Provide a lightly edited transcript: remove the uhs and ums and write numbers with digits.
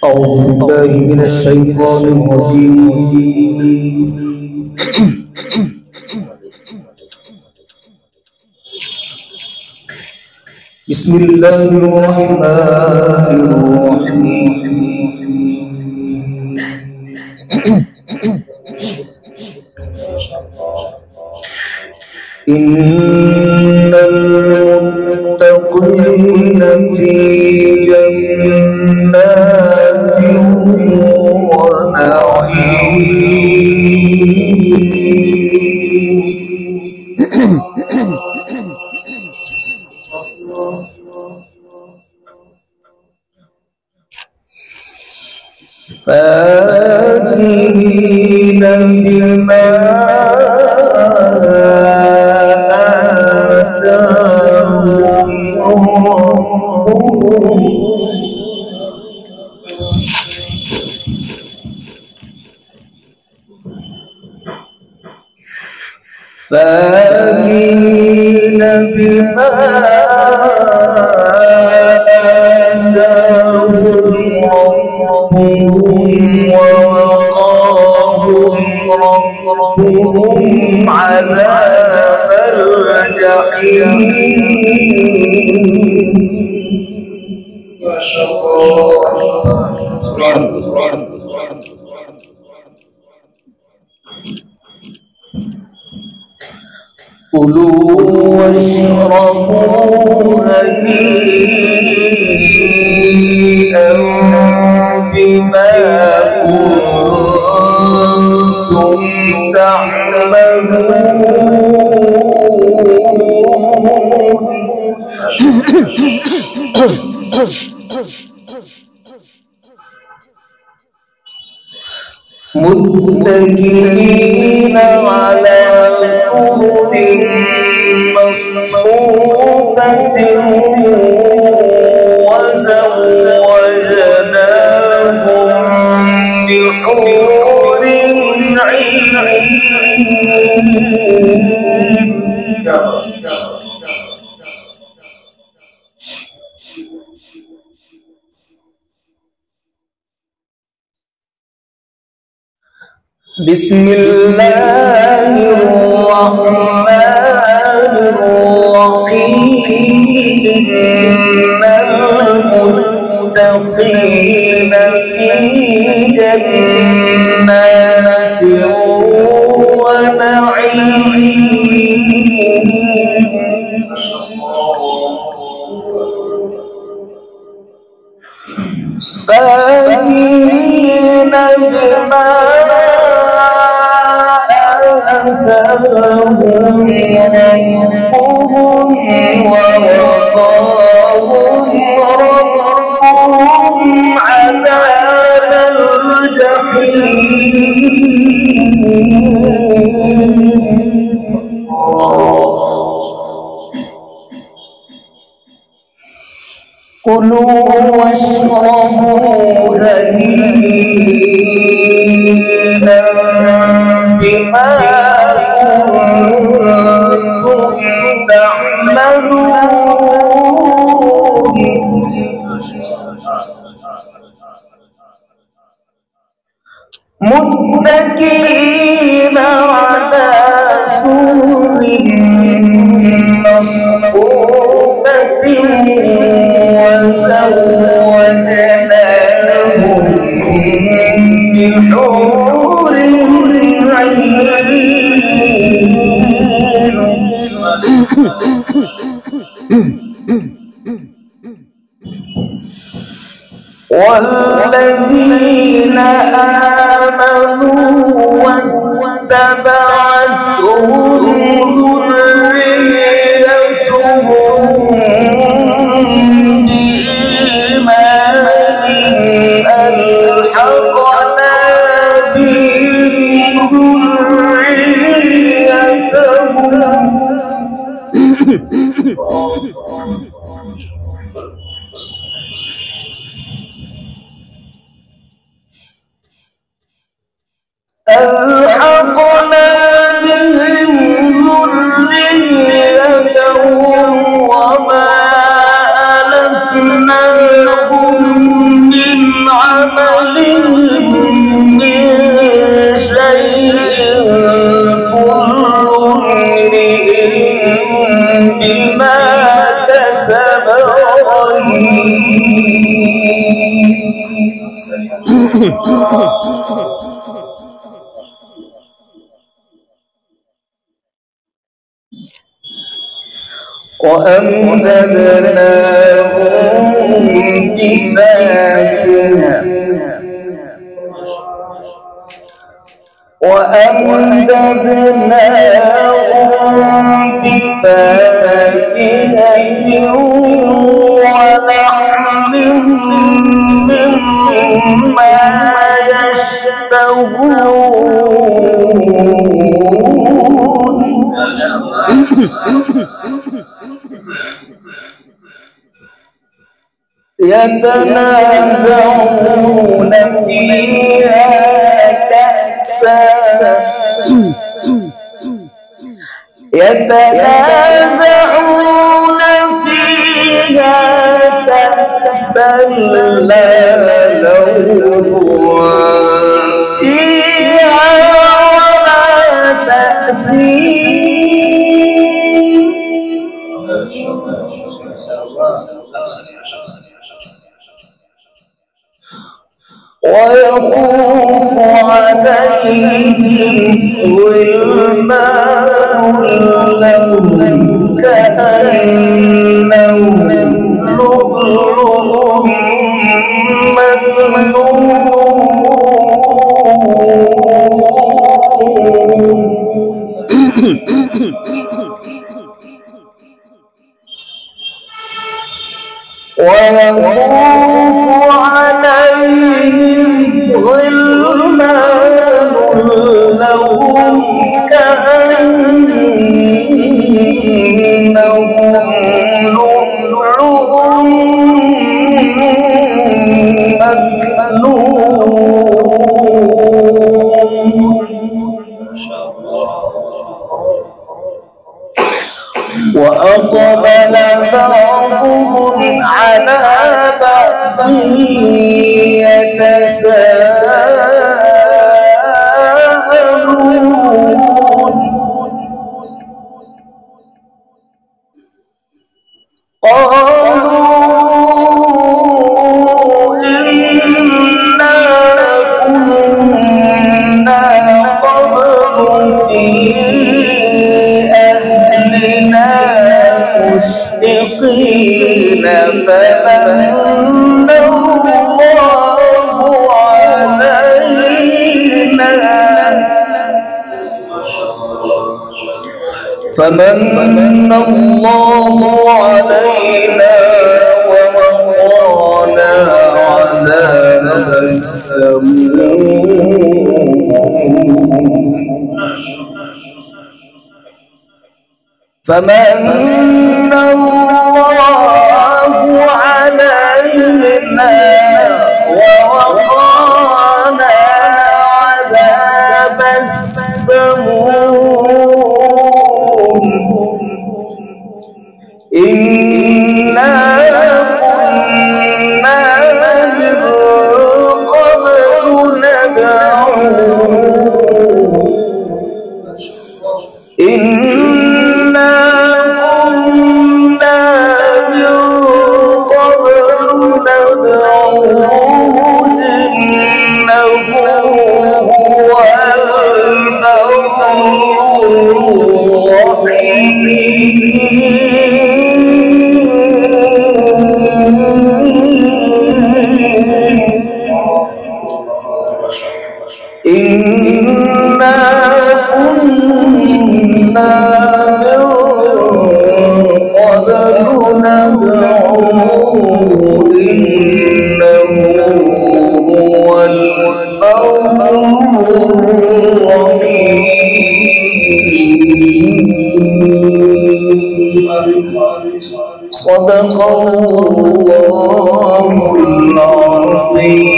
أعوذ بالله من الشيطان الرجيم. بسم الله الرحمن الرحيم. إن المتقين في جنات ونعيم فاكهين بما آتاهم ربهم فاكهين بما آتاهم ربهم ووقاهم ربهم عذاب الجحيم. ما شاء الله. كلوا واشربوا هنيئا بما كنتم تعملون متكئين على سرر مصفوفة وزوجناهم بحور عين. بسم الله الرحمن الرحيم. إن المتقين في جنات ونعيم فاكهين بما آتاهم ربهم ووقاهم ربهم عذاب الجحيم. كلوا واشربوا هنيئا بما كنتم تعملون متكئين على سرر مصفوفة وزوجناهم بحور عين. والذين آمنوا واتبعتهم ذريتهم بإيمان ألحقنا بهم ذريتهم ألحقنا بهم ذريتهم وما ألفناهم من عمل وأمددناهم بفاكهة ولحم مما يشتهون يتنازعون فيها كأسا لا لغو فيها ولا تأثيم ويطوف عليهم غلمان لهم كأنهم لؤلؤ ويطوف عليهم غلمان لهم كأنهم لؤلؤ مكنون وأقبل بعضهم على بعض يتساءلون قالوا إنا كنا قبل في أهلنا مشفقين فمن الله علينا ووقانا عذاب السموم فمن الله علينا ووقانا عذاب السموم إنا كنا من قبل ندعوه إنا كنا من قبل ندعوه إنه هو البر الرحيم إنا كنا من قبل ندعوه إنه هو البر الرحيم صدق الله العظيم.